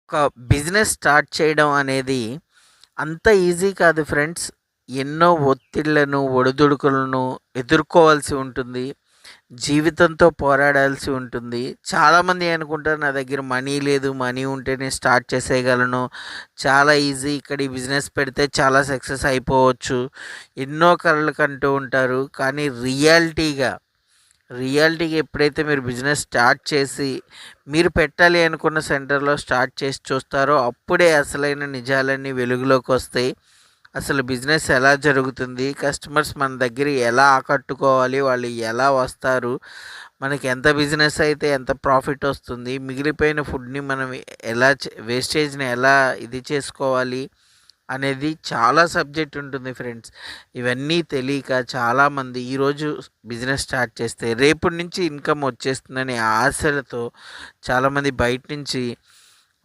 ఒక business start చేయడం అనేది అంత ఈజీ కాదు ఫ్రెండ్స్. ఎన్నో ఒత్తిళ్లను, ఒడిదుడుకులను ఎదుర్కోవాల్సి ఉంటుంది. జీవితంతో పోరాడాల్సి ఉంటుంది. చాలామంది అనుకుంటారు నా దగ్గర మనీ లేదు, మనీ ఉంటే నేను స్టార్ట్ చేసేయగలను, చాలా ఈజీ, ఇక్కడ ఈ బిజినెస్ పెడితే చాలా సక్సెస్ అయిపోవచ్చు, ఎన్నో కలలు కంటూ ఉంటారు. కానీ రియాలిటీగా ఎప్పుడైతే మీరు బిజినెస్ స్టార్ట్ చేసి మీరు పెట్టాలి అనుకున్న సెంటర్లో స్టార్ట్ చేసి చూస్తారో అప్పుడే అసలైన నిజాలన్నీ వెలుగులోకి వస్తాయి. అసలు బిజినెస్ ఎలా జరుగుతుంది, కస్టమర్స్ మన దగ్గర ఎలా ఆకట్టుకోవాలి, వాళ్ళు ఎలా వస్తారు, మనకి ఎంత బిజినెస్ అయితే ఎంత ప్రాఫిట్ వస్తుంది, మిగిలిపోయిన ఫుడ్ని మనం ఎలా వేస్టేజ్ని ఎలా ఇది చేసుకోవాలి అనేది చాలా సబ్జెక్ట్ ఉంటుంది ఫ్రెండ్స్. ఇవన్నీ తెలియక చాలామంది ఈరోజు బిజినెస్ స్టార్ట్ చేస్తే రేపటి నుంచి ఇన్కమ్ వచ్చేస్తుందనే ఆశలతో చాలామంది బయట నుంచి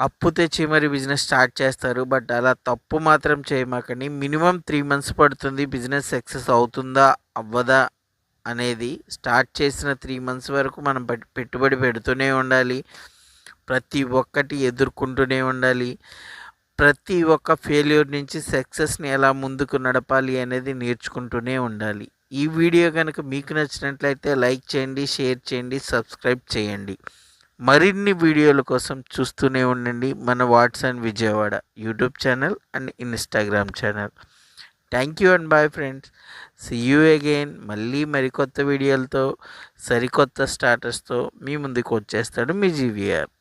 అప్పు తెచ్చి మరి బిజినెస్ స్టార్ట్ చేస్తారు. బట్ అలా తప్పు మాత్రం చేయమాకండి. మినిమం 3 మంత్స్ పడుతుంది బిజినెస్ సక్సెస్ అవుతుందా అవ్వదా అనేది. స్టార్ట్ చేసిన 3 మంత్స్ వరకు మనం పెట్టుబడి పెడుతూనే ఉండాలి, ప్రతి ఒక్కటి ఎదుర్కొంటూనే ఉండాలి. ప్రతి ఒక్క ఫెయిల్యూర్ నుంచి సక్సెస్ని ఎలా ముందుకు నడపాలి అనేది నేర్చుకుంటూనే ఉండాలి. ఈ వీడియో కనుక మీకు నచ్చినట్లయితే లైక్ చేయండి, షేర్ చేయండి, సబ్స్క్రైబ్ చేయండి. మరిన్ని వీడియోల కోసం చూస్తూనే ఉండండి మన వాట్స్ and Vijayawada YouTube channel and Instagram channel. Thank you and bye friends. See you again. మళ్ళీ మరికొత్త వీడియోలతో సరికొత్త స్టార్టర్స్తో మీ ముందుకు వచ్చేస్తాడు మీ జీవీఆర్.